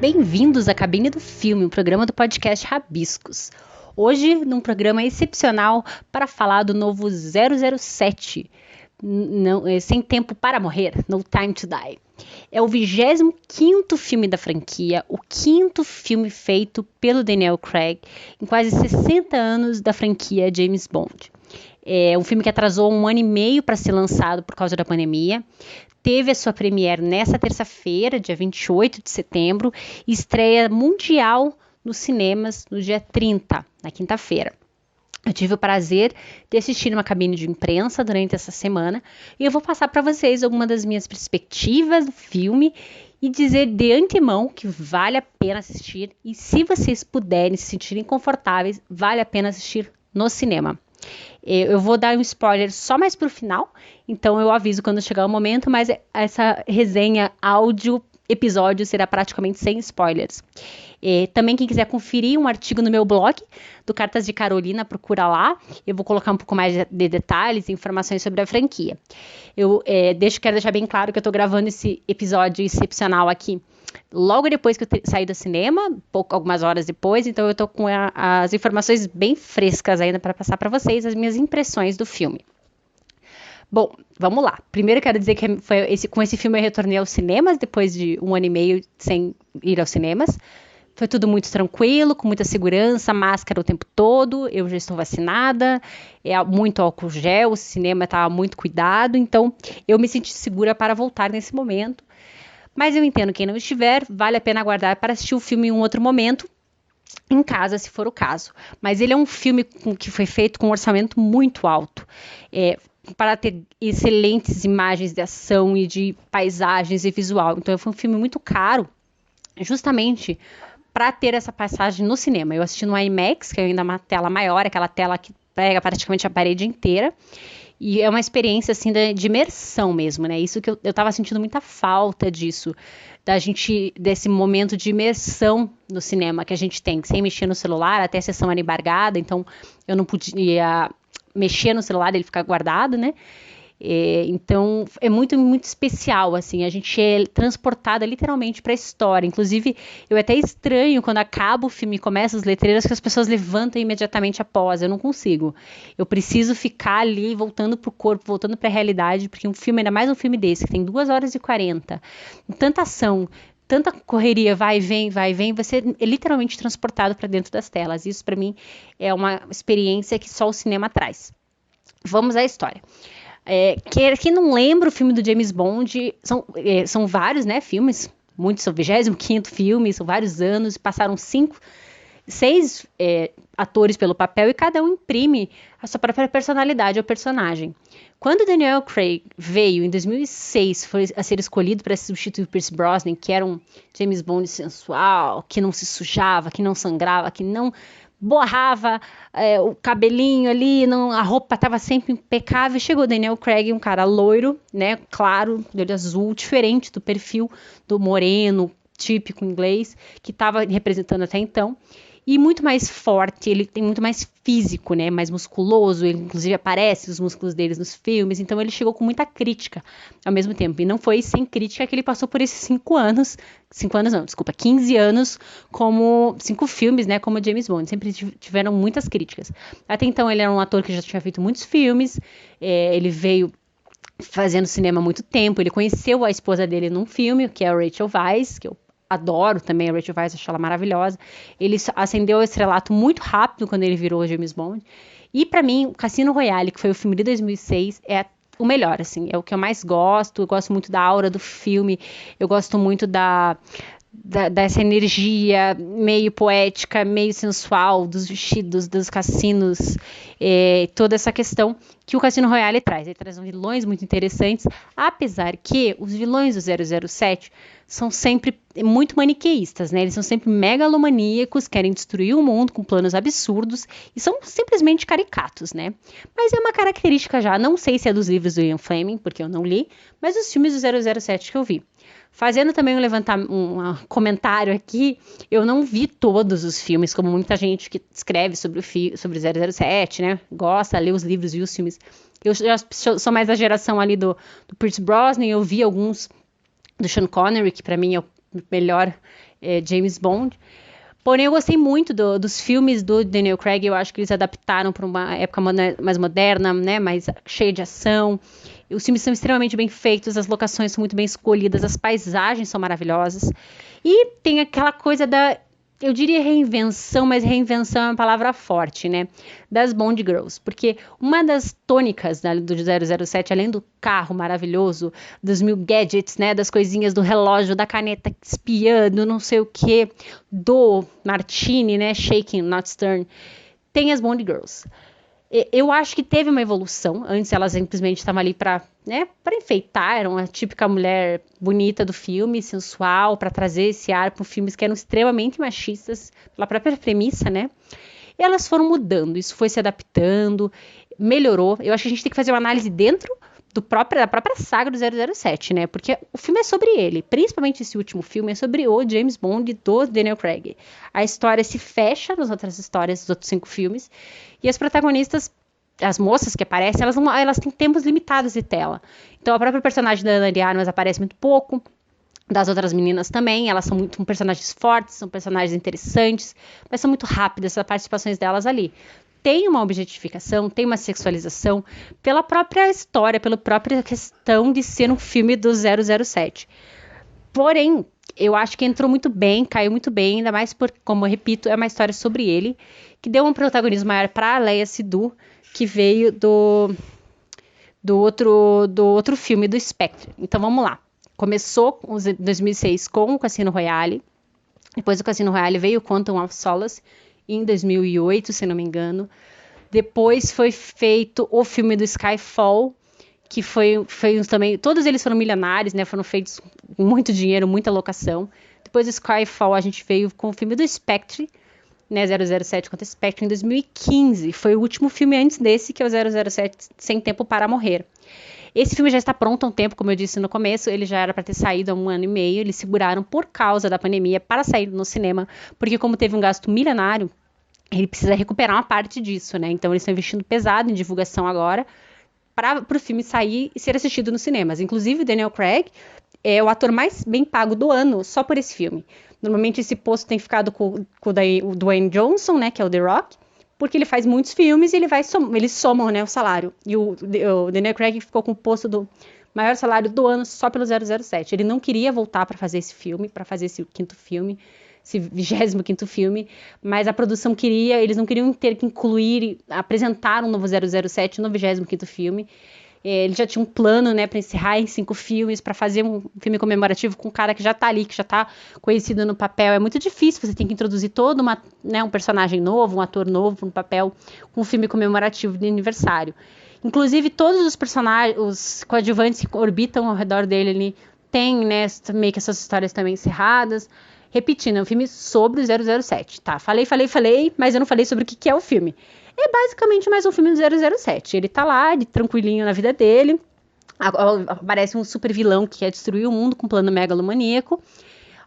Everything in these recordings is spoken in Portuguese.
Bem-vindos à Cabine do Filme, um programa do podcast Rabiscos. Hoje, num programa excepcional para falar do novo 007, Sem Tempo para Morrer, No Time to Die. É o 25º filme da franquia, o 5º filme feito pelo Daniel Craig em quase 60 anos da franquia James Bond. É um filme que atrasou 1 ano e meio para ser lançado por causa da pandemia. Teve a sua premiere nessa terça-feira, dia 28 de setembro, e estreia mundial nos cinemas no dia 30, na quinta-feira. Eu tive o prazer de assistir uma cabine de imprensa durante essa semana e eu vou passar para vocês algumas das minhas perspectivas do filme e dizer de antemão que vale a pena assistir e se vocês puderem se sentirem confortáveis, vale a pena assistir no cinema. Eu vou dar um spoiler só mais pro final, então eu aviso quando chegar o momento, mas essa resenha áudio episódio será praticamente sem spoilers. Também quem quiser conferir um artigo no meu blog, do Cartas de Carolina, procura lá. Eu vou colocar um pouco mais de detalhes e informações sobre a franquia. Quero deixar bem claro que eu estou gravando esse episódio excepcional aqui logo depois que eu saí do cinema, algumas horas depois, então eu estou com as informações bem frescas ainda para passar para vocês as minhas impressões do filme. Bom, vamos lá. Primeiro eu quero dizer que com esse filme eu retornei aos cinemas depois de 1 ano e meio sem ir aos cinemas. Foi tudo muito tranquilo, com muita segurança, máscara o tempo todo, eu já estou vacinada, muito álcool gel, o cinema estava muito cuidado, então eu me senti segura para voltar nesse momento. Mas eu entendo quem não estiver, vale a pena aguardar para assistir o filme em um outro momento, em casa, se for o caso. Mas ele é um filme que foi feito com um orçamento muito alto, para ter excelentes imagens de ação e de paisagens e visual. Então foi um filme muito caro, justamente para ter essa passagem no cinema. Eu assisti no IMAX, que é ainda uma tela maior, aquela tela que pega praticamente a parede inteira. E é uma experiência, assim, de imersão mesmo, né? Isso que eu tava sentindo muita falta disso, desse momento de imersão no cinema que a gente tem, sem mexer no celular, até a sessão era embargada, então eu não podia mexer no celular, ele ficar guardado, né? Então é muito, muito especial, assim, a gente é transportada literalmente para a história. Inclusive, eu até estranho quando acaba o filme e começa as letreiras que as pessoas levantam imediatamente após. Eu não consigo. Eu preciso ficar ali, voltando pro corpo, voltando para a realidade, porque um filme, ainda mais um filme desse, que tem 2 horas e 40, tanta ação, tanta correria, vai e vem, você é literalmente transportado para dentro das telas. Isso, para mim, é uma experiência que só o cinema traz. Vamos à história. Quem não lembra o filme do James Bond, são vários, né, filmes, muitos, são o 25º filme, são vários anos, passaram 6 atores pelo papel e cada um imprime a sua própria personalidade ao personagem. Quando Daniel Craig veio em 2006, foi a ser escolhido para substituir Pierce Brosnan, que era um James Bond sensual, que não se sujava, que não sangrava, que não borrava o cabelinho ali, a roupa estava sempre impecável. Chegou Daniel Craig, um cara loiro, né, claro, de olho azul, diferente do perfil do moreno, típico inglês, que estava representando até então, e muito mais forte, ele tem muito mais físico, né, mais musculoso, ele inclusive aparece os músculos dele nos filmes, então ele chegou com muita crítica ao mesmo tempo, e não foi sem crítica que ele passou por esses 15 anos, como 5 filmes, né, como James Bond, sempre tiveram muitas críticas. Até então ele era um ator que já tinha feito muitos filmes, ele veio fazendo cinema há muito tempo, ele conheceu a esposa dele num filme, que é a Rachel Weisz, que eu adoro também a Rachel Weisz, acho ela maravilhosa. Ele ascendeu esse relato muito rápido quando ele virou James Bond. E para mim, o Cassino Royale, que foi o filme de 2006, é o melhor, assim, é o que eu mais gosto. Eu gosto muito da aura do filme, eu gosto muito dessa energia meio poética, meio sensual, dos vestidos, dos cassinos, toda essa questão que o Cassino Royale traz. Ele traz vilões muito interessantes, apesar que os vilões do 007 são sempre muito maniqueístas, né? Eles são sempre megalomaníacos, querem destruir o mundo com planos absurdos e são simplesmente caricatos, né? Mas é uma característica já, não sei se é dos livros do Ian Fleming, porque eu não li, mas dos filmes do 007 que eu vi. Fazendo também um comentário aqui, eu não vi todos os filmes, como muita gente que escreve sobre o 007, né? Gosta, lê os livros e os filmes. Eu já sou mais da geração ali do Pierce Brosnan, eu vi alguns do Sean Connery, que para mim é o melhor James Bond. Porém, eu gostei muito dos filmes do Daniel Craig. Eu acho que eles adaptaram para uma época mais moderna, né, mais cheia de ação. Os filmes são extremamente bem feitos, as locações são muito bem escolhidas, as paisagens são maravilhosas. E tem aquela coisa eu diria reinvenção, mas reinvenção é uma palavra forte, né? Das Bond Girls. Porque uma das tônicas do 007, além do carro maravilhoso, dos mil gadgets, né? Das coisinhas do relógio, da caneta espiando, não sei o quê, do Martini, né? Shaking, not stirring, tem as Bond Girls. Eu acho que teve uma evolução. Antes elas simplesmente estavam ali para enfeitar, eram a típica mulher bonita do filme, sensual, para trazer esse ar para filmes que eram extremamente machistas, pela própria premissa, né? E elas foram mudando, isso foi se adaptando, melhorou. Eu acho que a gente tem que fazer uma análise dentro da própria saga do 007, né? Porque o filme é sobre ele, principalmente esse último filme, é sobre o James Bond do Daniel Craig. A história se fecha nas outras histórias, dos outros 5 filmes, e as protagonistas, as moças que aparecem, elas têm tempos limitados de tela. Então a própria personagem da Ana de Armas aparece muito pouco, das outras meninas também, elas são personagens fortes, são personagens interessantes, mas são muito rápidas as participações delas ali. Tem uma objetificação, tem uma sexualização pela própria história, pela própria questão de ser um filme do 007. Porém, eu acho que entrou muito bem, caiu muito bem, ainda mais porque, como eu repito, é uma história sobre ele, que deu um protagonismo maior para a Léa Seydoux, que veio do outro filme, do Spectre. Então vamos lá. Começou em 2006 com o Cassino Royale, depois do Cassino Royale veio o Quantum of Solace, em 2008, se não me engano. Depois foi feito o filme do Skyfall, que foi também, todos eles foram milionários, né? Foram feitos com muito dinheiro, muita locação. Depois do Skyfall a gente veio com o filme do Spectre, né? 007 contra Spectre em 2015. Foi o último filme antes desse, que é o 007 Sem Tempo para Morrer. Esse filme já está pronto há um tempo, como eu disse no começo, ele já era para ter saído há 1 ano e meio, eles seguraram por causa da pandemia para sair no cinema, porque como teve um gasto milionário, ele precisa recuperar uma parte disso, né? Então eles estão investindo pesado em divulgação agora, para o filme sair e ser assistido nos cinemas. Inclusive, o Daniel Craig é o ator mais bem pago do ano, só por esse filme. Normalmente esse posto tem ficado com o Dwayne Johnson, né, que é o The Rock, porque ele faz muitos filmes e eles somam, né, o salário. E o Daniel Craig ficou com o posto do maior salário do ano só pelo 007. Ele não queria voltar para fazer esse filme, para fazer esse 5º filme, esse 25º filme, mas a produção queria, eles não queriam ter que incluir, apresentar um novo 007 no 25º filme. Ele já tinha um plano, né, para encerrar em 5 filmes, para fazer um filme comemorativo com um cara que já tá ali, que já tá conhecido no papel. É muito difícil, você tem que introduzir todo um personagem novo, um ator novo no papel, com um filme comemorativo de aniversário. Inclusive, todos os personagens, os coadjuvantes que orbitam ao redor dele ali, tem, né, meio que essas histórias também encerradas. Repetindo, é um filme sobre o 007, tá? Falei, mas eu não falei sobre o que é o filme. É basicamente mais um filme do 007. Ele tá lá, tranquilinho na vida dele. Aparece um super vilão que quer destruir o mundo com um plano megalomaníaco.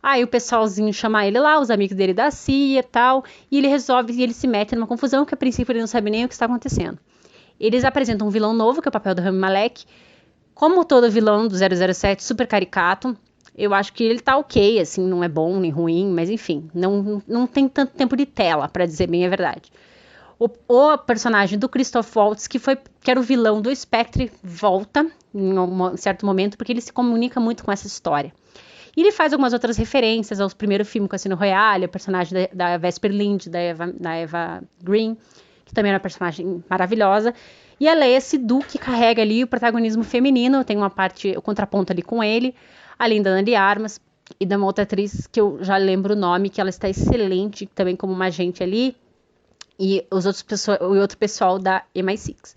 Aí o pessoalzinho chama ele lá, os amigos dele da CIA e tal. E ele se mete numa confusão que a princípio ele não sabe nem o que está acontecendo. Eles apresentam um vilão novo, que é o papel do Rami Malek. Como todo vilão do 007, super caricato. Eu acho que ele tá ok, assim, não é bom nem ruim, mas enfim, não tem tanto tempo de tela, pra dizer bem a verdade. O personagem do Christoph Waltz, que era o vilão do Spectre, volta em um certo momento, porque ele se comunica muito com essa história. E ele faz algumas outras referências ao primeiro filme Cassino Royale, o personagem da Vesper Lynd, da Eva Green, que também era uma personagem maravilhosa. E a Léa Seydoux, que carrega ali o protagonismo feminino, tem uma parte, o contraponto ali com ele, além da Ana de Armas e da uma outra atriz que eu já lembro o nome, que ela está excelente também como uma agente ali, e o outro pessoal da MI6.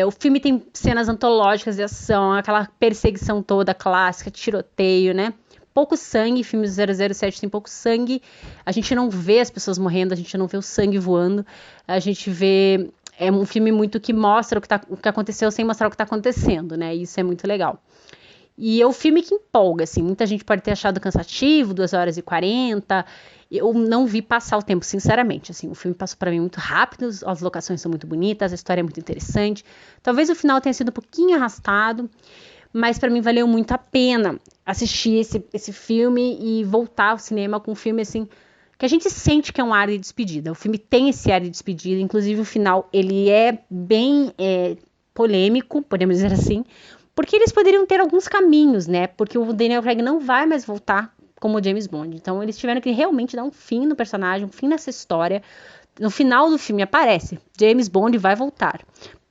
O filme tem cenas antológicas de ação, aquela perseguição toda clássica, tiroteio, né? Pouco sangue, filmes do 007 tem pouco sangue, a gente não vê as pessoas morrendo, a gente não vê o sangue voando, a gente vê... É um filme muito que mostra o que aconteceu sem mostrar o que está acontecendo, né? Isso é muito legal. E é um filme que empolga, assim, muita gente pode ter achado cansativo, 2h40, eu não vi passar o tempo, sinceramente, assim, o filme passou para mim muito rápido, as locações são muito bonitas, a história é muito interessante, talvez o final tenha sido um pouquinho arrastado, mas para mim valeu muito a pena assistir esse filme e voltar ao cinema com um filme assim que a gente sente que é um ar de despedida. O filme tem esse ar de despedida, inclusive o final ele é bem polêmico, podemos dizer assim, porque eles poderiam ter alguns caminhos, né? Porque o Daniel Craig não vai mais voltar como James Bond. Então eles tiveram que realmente dar um fim no personagem, um fim nessa história. No final do filme aparece, James Bond vai voltar.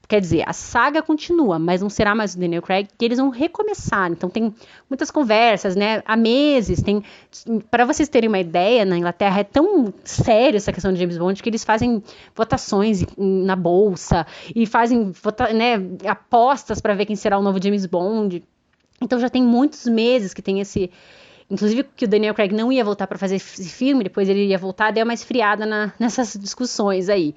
Quer dizer, a saga continua, mas não será mais o Daniel Craig, que eles vão recomeçar. Então tem muitas conversas, né? Há meses, para vocês terem uma ideia, na Inglaterra é tão sério essa questão de James Bond que eles fazem votações na bolsa e fazem, né, apostas para ver quem será o novo James Bond. Então já tem muitos meses que tem esse, inclusive que o Daniel Craig não ia voltar para fazer esse filme, depois ele ia voltar, deu uma esfriada nessas discussões aí.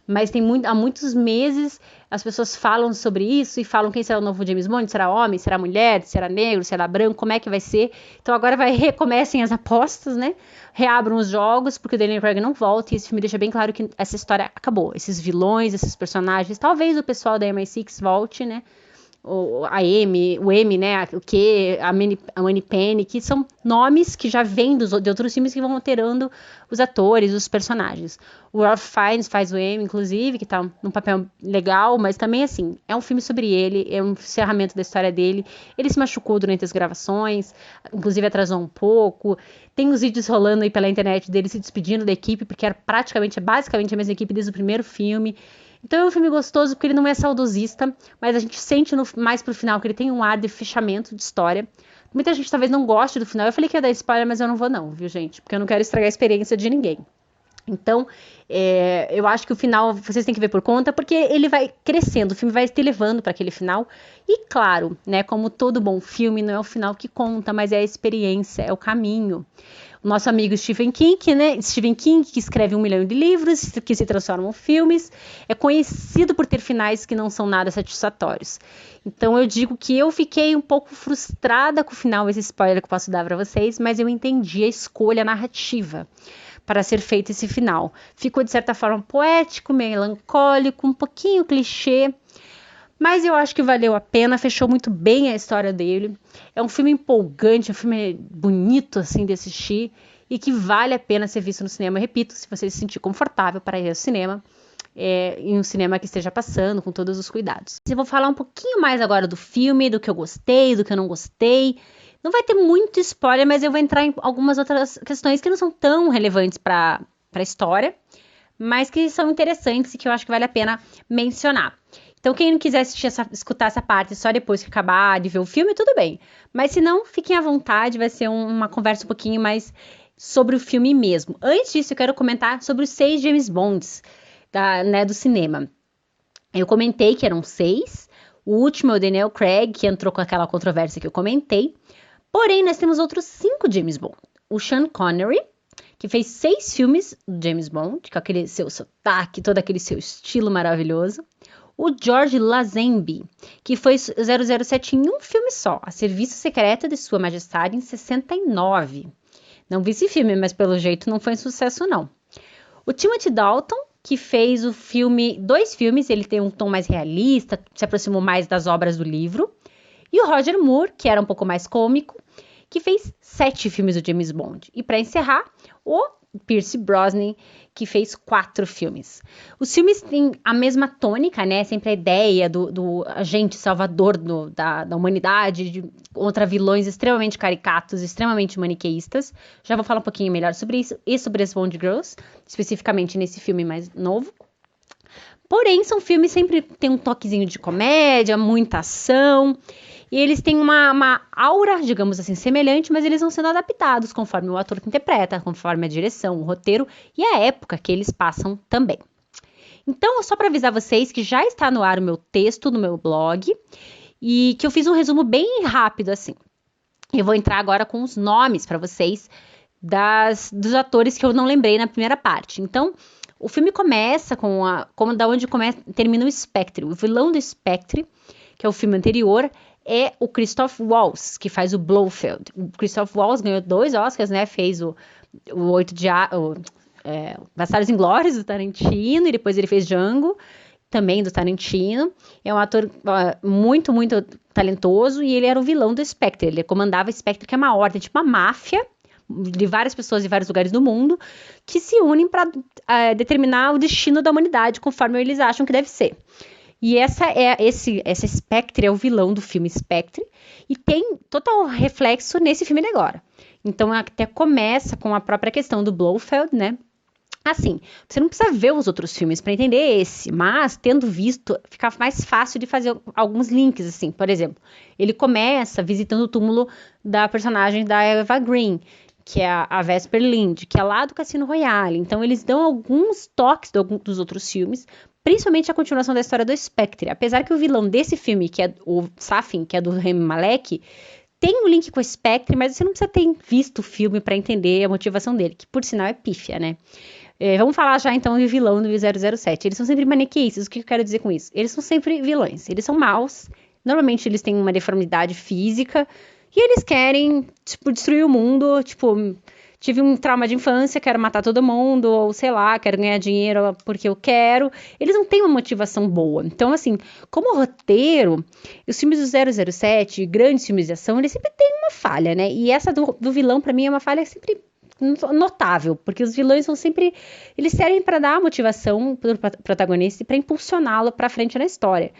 Mas há muitos meses as pessoas falam sobre isso e falam quem será o novo James Bond, será homem, será mulher, será negro, será branco, como é que vai ser. Então agora recomecem as apostas, né? Reabram os jogos, porque o Daniel Craig não volta e esse filme deixa bem claro que essa história acabou. Esses vilões, esses personagens, talvez o pessoal da MI6 volte, né? O M, né, o Q, a Moneypenny, que são nomes que já vêm de outros filmes que vão alterando os atores, os personagens. O Ralph Fiennes faz o M, inclusive, que tá num papel legal, mas também, assim, é um filme sobre ele, é um encerramento da história dele. Ele se machucou durante as gravações, inclusive atrasou um pouco. Tem os vídeos rolando aí pela internet dele se despedindo da equipe, porque era basicamente a mesma equipe desde o primeiro filme. Então é um filme gostoso porque ele não é saudosista, mas a gente sente mais pro final que ele tem um ar de fechamento de história. Muita gente talvez não goste do final. Eu falei que ia dar spoiler, mas eu não vou não, viu, gente? Porque eu não quero estragar a experiência de ninguém. Então, eu acho que o final vocês têm que ver por conta, porque ele vai crescendo, o filme vai te levando para aquele final. E claro, né, como todo bom filme, não é o final que conta, mas é a experiência, é o caminho. O nosso amigo Stephen King, né? Stephen King, que escreve 1 milhão de livros, que se transformam em filmes, é conhecido por ter finais que não são nada satisfatórios. Então eu digo que eu fiquei um pouco frustrada com o final, esse spoiler que eu posso dar para vocês, mas eu entendi a escolha narrativa para ser feito esse final. Ficou de certa forma poético, melancólico, um pouquinho clichê, mas eu acho que valeu a pena, fechou muito bem a história dele. É um filme empolgante, um filme bonito assim de assistir e que vale a pena ser visto no cinema. Eu repito, se você se sentir confortável para ir ao cinema, em um cinema que esteja passando com todos os cuidados. Eu vou falar um pouquinho mais agora do filme, do que eu gostei, do que eu não gostei. Não vai ter muito spoiler, mas eu vou entrar em algumas outras questões que não são tão relevantes para a história, mas que são interessantes e que eu acho que vale a pena mencionar. Então, quem não quiser escutar essa parte só depois que acabar de ver o filme, tudo bem. Mas se não, fiquem à vontade, vai ser uma conversa um pouquinho mais sobre o filme mesmo. Antes disso, eu quero comentar sobre os 6 James Bonds do cinema. Eu comentei que eram 6. O último é o Daniel Craig, que entrou com aquela controvérsia que eu comentei. Porém, nós temos outros 5 James Bond. O Sean Connery, que fez 6 filmes do James Bond, com aquele seu sotaque, todo aquele seu estilo maravilhoso. O George Lazenby, que foi 007 em um filme só, A Serviço Secreto de Sua Majestade, em 69. Não vi esse filme, mas pelo jeito não foi um sucesso, não. O Timothy Dalton, que fez 2 filmes, ele tem um tom mais realista, se aproximou mais das obras do livro. E o Roger Moore, que era um pouco mais cômico, que fez 7 filmes do James Bond. E para encerrar, o Pierce Brosnan, que fez 4 filmes. Os filmes têm a mesma tônica, né? Sempre a ideia do agente salvador da humanidade contra vilões extremamente caricatos, extremamente maniqueístas. Já vou falar um pouquinho melhor sobre isso e sobre as Bond Girls, especificamente nesse filme mais novo. Porém, são filmes que sempre tem um toquezinho de comédia, muita ação. E eles têm uma aura, digamos assim, semelhante, mas eles vão sendo adaptados conforme o ator que interpreta, conforme a direção, o roteiro e a época que eles passam também. Então, só para avisar vocês que já está no ar o meu texto no meu blog e que eu fiz um resumo bem rápido assim. Eu vou entrar agora com os nomes para vocês dos atores que eu não lembrei na primeira parte. Então, o filme começa termina o Spectre. O vilão do Spectre, que é o filme anterior, é o Christoph Waltz, que faz o Blofeld. O Christoph Waltz ganhou 2 Oscars, né? Fez o Bastardos Inglórios do Tarantino, e depois ele fez Django. também do Tarantino. É um ator muito, muito talentoso, e ele era o vilão do Spectre. Ele comandava o Spectre, que é uma ordem, tipo uma máfia, de várias pessoas de vários lugares do mundo, que se unem para determinar o destino da humanidade, conforme eles acham que deve ser. E essa Spectre é o vilão do filme Spectre, e tem total reflexo nesse filme agora. Então até começa com a própria questão do Blofeld, né? Assim, você não precisa ver os outros filmes para entender esse, mas tendo visto, fica mais fácil de fazer alguns links, assim. Por exemplo, ele começa visitando o túmulo da personagem da Eva Green, que é a Vesper Lynd, que é lá do Cassino Royale. Então, eles dão alguns toques dos outros filmes, principalmente a continuação da história do Spectre. Apesar que o vilão desse filme, que é o Safin, que é do Rami Malek, tem um link com o Spectre, mas você não precisa ter visto o filme para entender a motivação dele, que por sinal é pífia, né? Vamos falar já então do vilão do 007. Eles são sempre maniqueístas. O que eu quero dizer com isso? Eles são sempre vilões. Eles são maus. Normalmente eles têm uma deformidade física. E eles querem, tipo, destruir o mundo. Tipo, tive um trauma de infância, quero matar todo mundo. Ou sei lá, quero ganhar dinheiro porque eu quero. Eles não têm uma motivação boa. Então, assim, como roteiro, os filmes do 007, grandes filmes de ação, eles sempre têm uma falha, né? E essa do vilão, pra mim, é uma falha sempre notável, porque os vilões são sempre, eles servem para dar motivação para o protagonista e para impulsioná-lo para frente na história.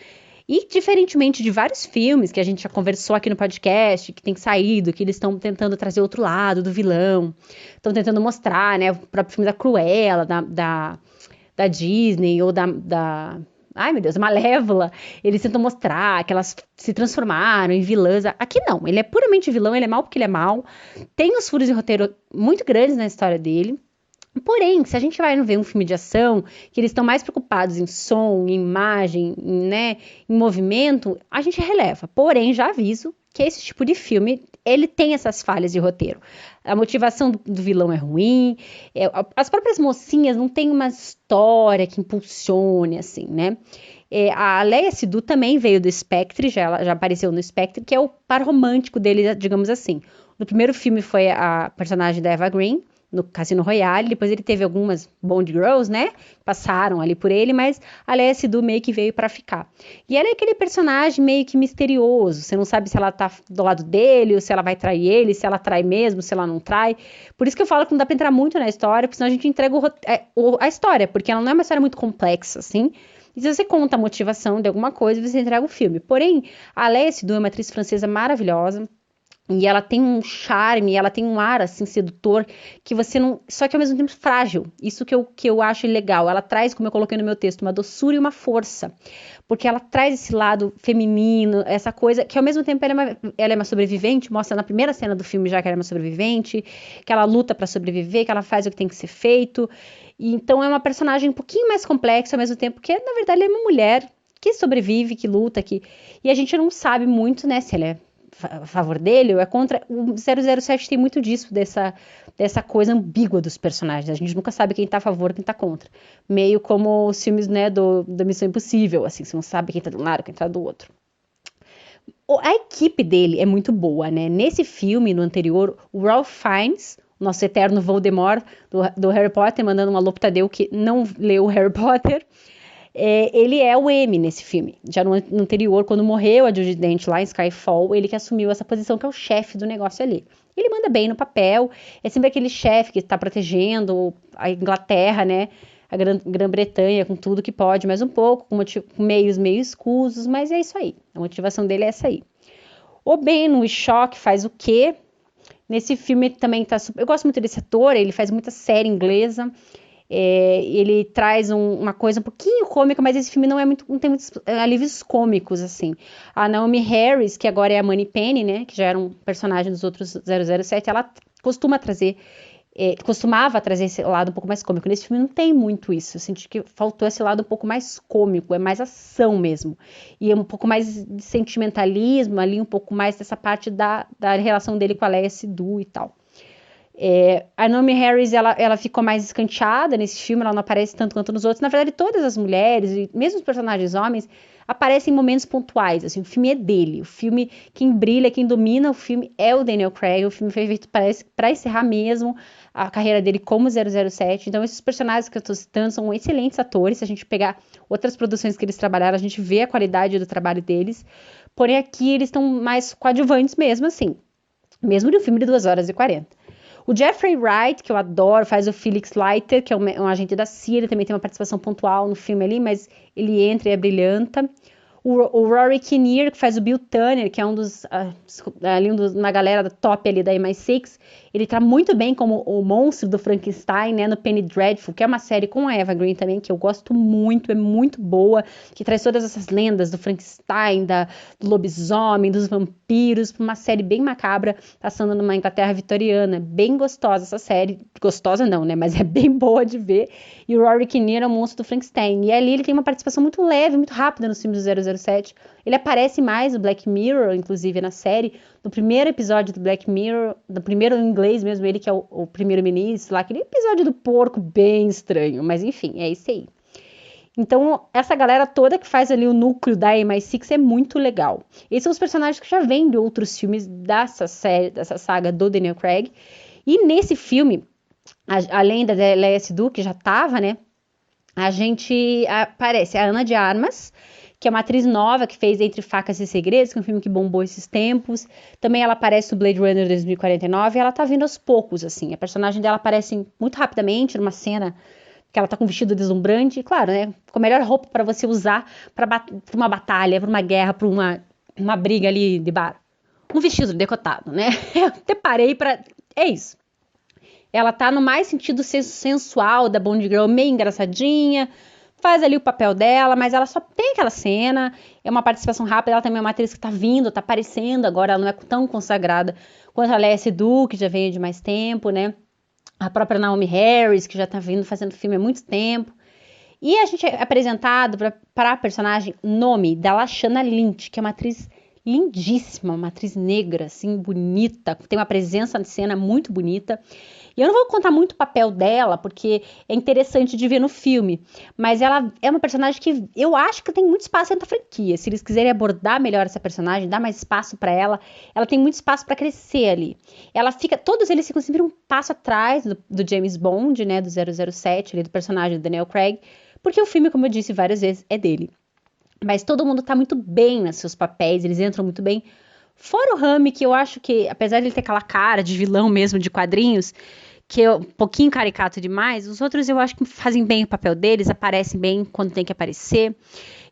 E diferentemente de vários filmes que a gente já conversou aqui no podcast, que tem saído, que eles estão tentando trazer outro lado do vilão, estão tentando mostrar, né, o próprio filme da Cruella, da Disney, ou ai, meu Deus, Malévola, eles tentam mostrar que elas se transformaram em vilãs. Aqui não, ele é puramente vilão, ele é mau porque ele é mau. Tem os furos de roteiro muito grandes na história dele. Porém, se a gente vai ver um filme de ação, que eles estão mais preocupados em som, em imagem, né, em movimento, a gente releva. Porém, já aviso que esse tipo de filme, ele tem essas falhas de roteiro. A motivação do vilão é ruim, as próprias mocinhas não têm uma história que impulsione, assim, né? A Léia Seydoux também veio do Spectre, ela já apareceu no Spectre, que é o par romântico dele, digamos assim. No primeiro filme foi a personagem da Eva Green, no Cassino Royale, depois ele teve algumas Bond Girls, né, passaram ali por ele, mas a Léia Seydoux meio que veio pra ficar. E ela é aquele personagem meio que misterioso, você não sabe se ela tá do lado dele, ou se ela vai trair ele, se ela trai mesmo, se ela não trai. Por isso que eu falo que não dá pra entrar muito na história, porque senão a gente entrega a história, porque ela não é uma história muito complexa, assim. E se você conta a motivação de alguma coisa, você entrega o filme. Porém, a Léia Seydoux é uma atriz francesa maravilhosa, e ela tem um charme, ela tem um ar, assim, sedutor, que você não... Só que ao mesmo tempo frágil. Isso que eu acho legal. Ela traz, como eu coloquei no meu texto, uma doçura e uma força. Porque ela traz esse lado feminino, essa coisa, que ao mesmo tempo ela é uma sobrevivente, mostra na primeira cena do filme já que ela é uma sobrevivente, que ela luta pra sobreviver, que ela faz o que tem que ser feito. E então é uma personagem um pouquinho mais complexa ao mesmo tempo, que na verdade ela é uma mulher que sobrevive, que luta, e a gente não sabe muito, né, se ela é a favor dele ou é contra. O 007 tem muito disso, dessa coisa ambígua dos personagens. A gente nunca sabe quem tá a favor e quem tá contra. Meio como os filmes, né, da Missão Impossível, assim, você não sabe quem tá de um lado, quem tá do outro. A equipe dele é muito boa, né? Nesse filme, no anterior, o Ralph Fiennes, o nosso eterno Voldemort do Harry Potter, mandando um alô pro Tadeu que não leu o Harry Potter. Ele é o M nesse filme. Já no anterior, quando morreu a Judi Dench lá em Skyfall, ele que assumiu essa posição, que é o chefe do negócio ali. Ele manda bem no papel, é sempre aquele chefe que está protegendo a Inglaterra, né, a Grã-Bretanha, com tudo que pode, mais um pouco, com meios meio escusos, mas é isso aí. A motivação dele é essa aí. O Ben Whishaw faz o quê? Nesse filme também tá super... Eu gosto muito desse ator, ele faz muita série inglesa. Ele traz uma coisa um pouquinho cômica, mas esse filme não tem muitos alívios cômicos, assim. A Naomi Harris, que agora é a Moneypenny, né, que já era um personagem dos outros 007, ela costumava trazer esse lado um pouco mais cômico. Nesse filme não tem muito isso, eu senti que faltou esse lado um pouco mais cômico, é mais ação mesmo, e é um pouco mais de sentimentalismo ali, um pouco mais dessa parte da relação dele com a Léia Seydoux e tal. A Naomi Harris, ela ficou mais escanteada nesse filme, ela não aparece tanto quanto nos outros. Na verdade, todas as mulheres, e mesmo os personagens homens, aparecem em momentos pontuais, assim, o filme é dele, o filme, quem brilha, quem domina o filme é o Daniel Craig, o filme foi feito para encerrar mesmo a carreira dele como 007, então esses personagens que eu tô citando são excelentes atores, se a gente pegar outras produções que eles trabalharam, a gente vê a qualidade do trabalho deles, porém aqui eles estão mais coadjuvantes mesmo, assim, mesmo no filme de 2 horas e 40. O Jeffrey Wright, que eu adoro, faz o Felix Leiter, que é um agente da CIA, ele também tem uma participação pontual no filme ali, mas ele entra e é brilhanta. O Rory Kinnear, que faz o Bill Tanner, que é uma galera da top ali da MI6, ele tá muito bem como o monstro do Frankenstein, né, no Penny Dreadful, que é uma série com a Eva Green também, que eu gosto muito, é muito boa, que traz todas essas lendas do Frankenstein, do lobisomem, dos vampiros, uma série bem macabra, passando numa Inglaterra vitoriana, bem gostosa essa série, gostosa não, né, mas é bem boa de ver, e o Rory Kinnear é o monstro do Frankenstein, e ali ele tem uma participação muito leve, muito rápida nos filmes do 007, ele aparece mais no Black Mirror, inclusive na série, no primeiro episódio do Black Mirror, no primeiro em inglês mesmo, ele que é o primeiro-ministro lá, aquele episódio do porco bem estranho, mas enfim, é isso aí. Então, essa galera toda que faz ali o núcleo da MI6 é muito legal. Esses são os personagens que já vêm de outros filmes dessa série, dessa saga do Daniel Craig. E nesse filme, além da Léa Seydoux, que já tava, né, a gente aparece a Ana de Armas, que é uma atriz nova que fez Entre Facas e Segredos, que é um filme que bombou esses tempos. Também ela aparece no Blade Runner 2049 e ela tá vindo aos poucos, assim. A personagem dela aparece muito rapidamente numa cena que ela tá com um vestido deslumbrante. E, claro, né, com a melhor roupa para você usar pra uma batalha, pra uma guerra, pra uma briga ali de bar. Um vestido decotado, né? Eu até parei pra... É isso. Ela tá no mais sentido sensual da Bond Girl, meio engraçadinha, faz ali o papel dela, mas ela só tem aquela cena, é uma participação rápida, ela também é uma atriz que tá vindo, tá aparecendo agora, ela não é tão consagrada quanto a Léa Seydoux, que já veio de mais tempo, né? A própria Naomi Harris, que já tá vindo fazendo filme há muito tempo. E a gente é apresentado para a personagem nome da Lashana Lynch, que é uma atriz lindíssima, uma atriz negra, assim, bonita, tem uma presença na cena muito bonita. E eu não vou contar muito o papel dela, porque é interessante de ver no filme, mas ela é uma personagem que eu acho que tem muito espaço dentro da franquia. Se eles quiserem abordar melhor essa personagem, dar mais espaço para ela tem muito espaço para crescer ali. Todos eles ficam sempre um passo atrás do James Bond, né, do 007, ali, do personagem do Daniel Craig, porque o filme, como eu disse várias vezes, é dele. Mas todo mundo tá muito bem nos seus papéis, eles entram muito bem. Fora o Rami, que eu acho que, apesar de ele ter aquela cara de vilão mesmo de quadrinhos, que é um pouquinho caricato demais, os outros eu acho que fazem bem o papel deles, aparecem bem quando tem que aparecer.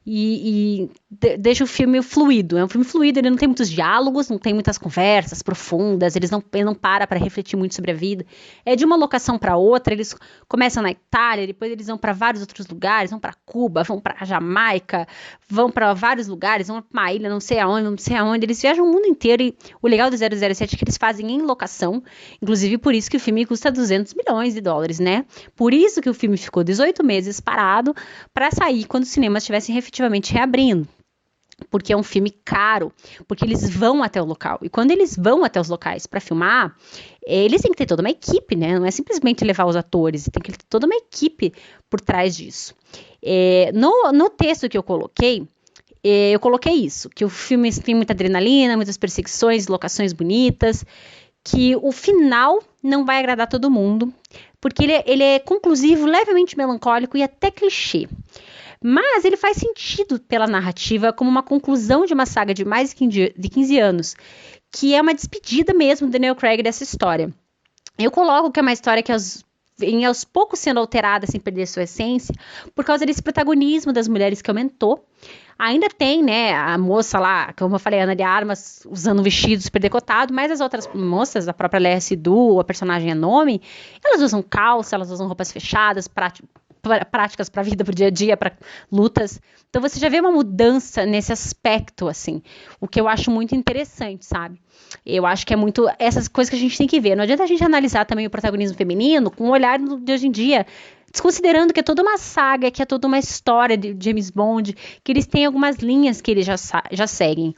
E deixa o filme fluido. É um filme fluido, ele não tem muitos diálogos, não tem muitas conversas profundas, ele não para refletir muito sobre a vida. É de uma locação para outra, eles começam na Itália, depois eles vão para vários outros lugares, vão para Cuba, vão para Jamaica, vão para vários lugares, vão para uma ilha, não sei aonde, eles viajam o mundo inteiro e o legal do 007 é que eles fazem em locação, inclusive por isso que o filme custa 200 milhões de dólares, né? Por isso que o filme ficou 18 meses parado para sair quando os cinemas estivessem efetivamente reabrindo, porque é um filme caro, porque eles vão até o local, e quando eles vão até os locais para filmar, eles têm que ter toda uma equipe, né, não é simplesmente levar os atores, tem que ter toda uma equipe por trás disso. No texto que eu coloquei isso, que o filme tem muita adrenalina, muitas perseguições, locações bonitas, que o final não vai agradar todo mundo, porque ele é conclusivo, levemente melancólico e até clichê. Mas ele faz sentido pela narrativa como uma conclusão de uma saga de mais de 15 anos, que é uma despedida mesmo do Daniel Craig dessa história. Eu coloco que é uma história que vem aos poucos sendo alterada sem perder sua essência, por causa desse protagonismo das mulheres que aumentou. Ainda tem, né, a moça lá, como eu falei, Ana de Armas, usando um vestido super decotado, mas as outras moças, a própria Léa Seydoux, a personagem Nome, elas usam calça, elas usam roupas fechadas, práticas para a vida, para o dia a dia, para lutas. Então você já vê uma mudança nesse aspecto, assim, o que eu acho muito interessante, sabe? Eu acho que é muito essas coisas que a gente tem que ver. Não adianta a gente analisar também o protagonismo feminino com o olhar de hoje em dia, Desconsiderando que é toda uma saga, que é toda uma história de James Bond, que eles têm algumas linhas que eles já seguem.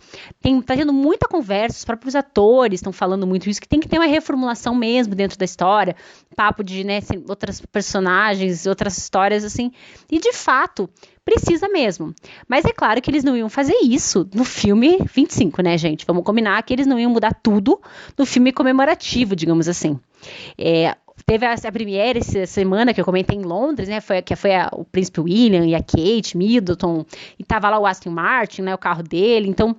Tá tendo muita conversa, os próprios atores estão falando muito isso, que tem que ter uma reformulação mesmo dentro da história, papo de, né, outras personagens, outras histórias, assim, e de fato, precisa mesmo. Mas é claro que eles não iam fazer isso no filme 25, né, gente? Vamos combinar que eles não iam mudar tudo no filme comemorativo, digamos assim. Teve a premiere essa semana que eu comentei em Londres, né? Foi o Príncipe William e a Kate Middleton, e tava lá o Aston Martin, né? O carro dele. Então,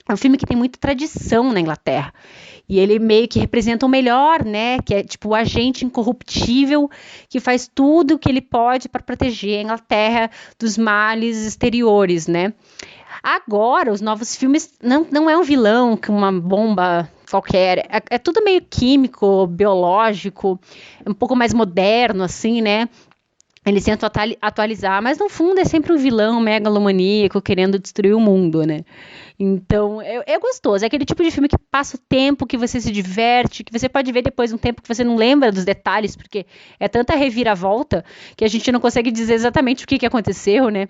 é um filme que tem muita tradição na Inglaterra. E ele meio que representa o melhor, né? Que é tipo o agente incorruptível que faz tudo o que ele pode para proteger a Inglaterra dos males exteriores, né? Agora, os novos filmes não é um vilão com uma bomba qualquer, é tudo meio químico, biológico, um pouco mais moderno, assim, né? Eles tentam atualizar, mas no fundo é sempre um vilão megalomaníaco querendo destruir o mundo, né? Então, é gostoso. É aquele tipo de filme que passa o tempo, que você se diverte, que você pode ver depois um tempo que você não lembra dos detalhes, porque é tanta reviravolta que a gente não consegue dizer exatamente o que aconteceu, né?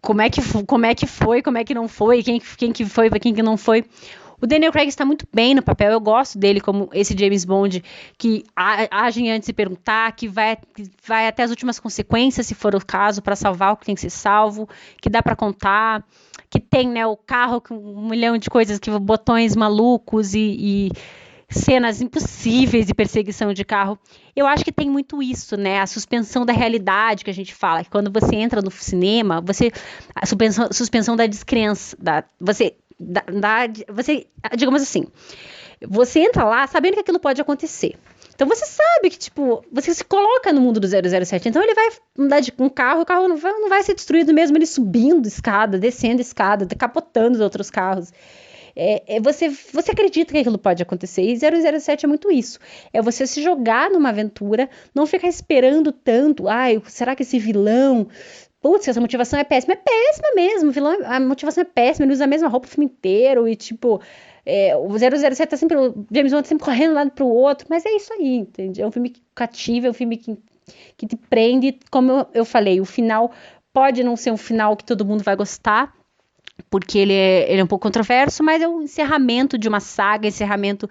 Como é que foi, como é que não foi, quem que foi, quem que não foi. O Daniel Craig está muito bem no papel, eu gosto dele como esse James Bond que age antes de perguntar, que vai até as últimas consequências, se for o caso, para salvar o que tem que ser salvo, que dá para contar, que tem, né, o carro com 1 milhão de coisas, que botões malucos e cenas impossíveis de perseguição de carro. Eu acho que tem muito isso, né? A suspensão da realidade que a gente fala, que quando você entra no cinema, a suspensão da descrença, você, digamos assim, você entra lá sabendo que aquilo pode acontecer. Então você sabe que, tipo, você se coloca no mundo do 007, então ele vai andar com um carro, o carro não vai ser destruído mesmo ele subindo escada, descendo escada, decapotando os outros carros. Você acredita que aquilo pode acontecer, e 007 é muito isso, é você se jogar numa aventura, não ficar esperando tanto, será que esse vilão, putz, essa motivação é péssima mesmo, a motivação é péssima, ele usa a mesma roupa o filme inteiro, e tipo, o 007 tá sempre, o James Bond tá sempre correndo de um lado pro outro, mas é isso aí, entende? É um filme que cativa, é um filme que te prende, como eu falei, o final pode não ser um final que todo mundo vai gostar, porque ele é um pouco controverso, mas é um encerramento de uma saga, encerramento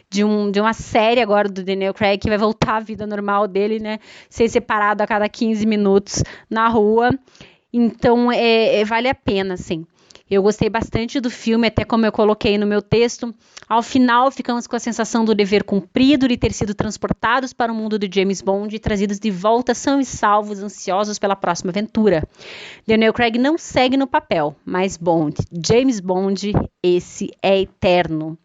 de uma série agora do Daniel Craig, que vai voltar à vida normal dele, né? Ser separado a cada 15 minutos na rua. Então, vale a pena, assim. Eu gostei bastante do filme, até como eu coloquei no meu texto. Ao final, ficamos com a sensação do dever cumprido, de ter sido transportados para o mundo de James Bond e trazidos de volta são e salvos, ansiosos pela próxima aventura. Daniel Craig não segue no papel, mas Bond, James Bond, esse é eterno.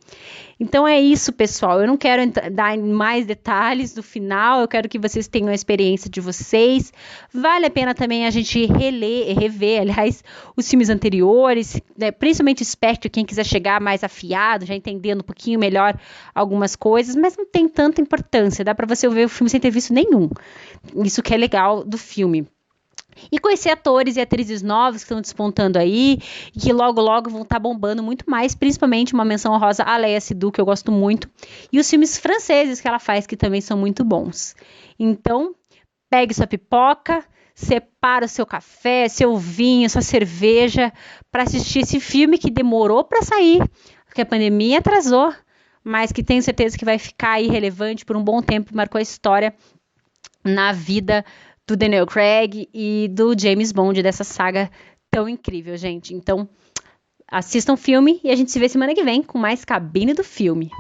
Então é isso, pessoal. Eu não quero dar mais detalhes do final, eu quero que vocês tenham a experiência de vocês. Vale a pena também a gente rever, aliás, os filmes anteriores, né? Principalmente Spectre, quem quiser chegar mais afiado, já entendendo um pouquinho melhor algumas coisas, mas não tem tanta importância, dá para você ver o filme sem ter visto nenhum. Isso que é legal do filme. E conhecer atores e atrizes novos que estão despontando aí, e que logo logo vão estar bombando muito mais, principalmente uma menção honrosa a Léa Seydoux, que eu gosto muito, e os filmes franceses que ela faz, que também são muito bons. Então, pegue sua pipoca, separa o seu café, seu vinho, sua cerveja, para assistir esse filme que demorou para sair, porque a pandemia atrasou, mas que tenho certeza que vai ficar aí relevante por um bom tempo, marcou a história na vida do Daniel Craig e do James Bond, dessa saga tão incrível, gente. Então, assistam o filme e a gente se vê semana que vem com mais Cabine do Filme.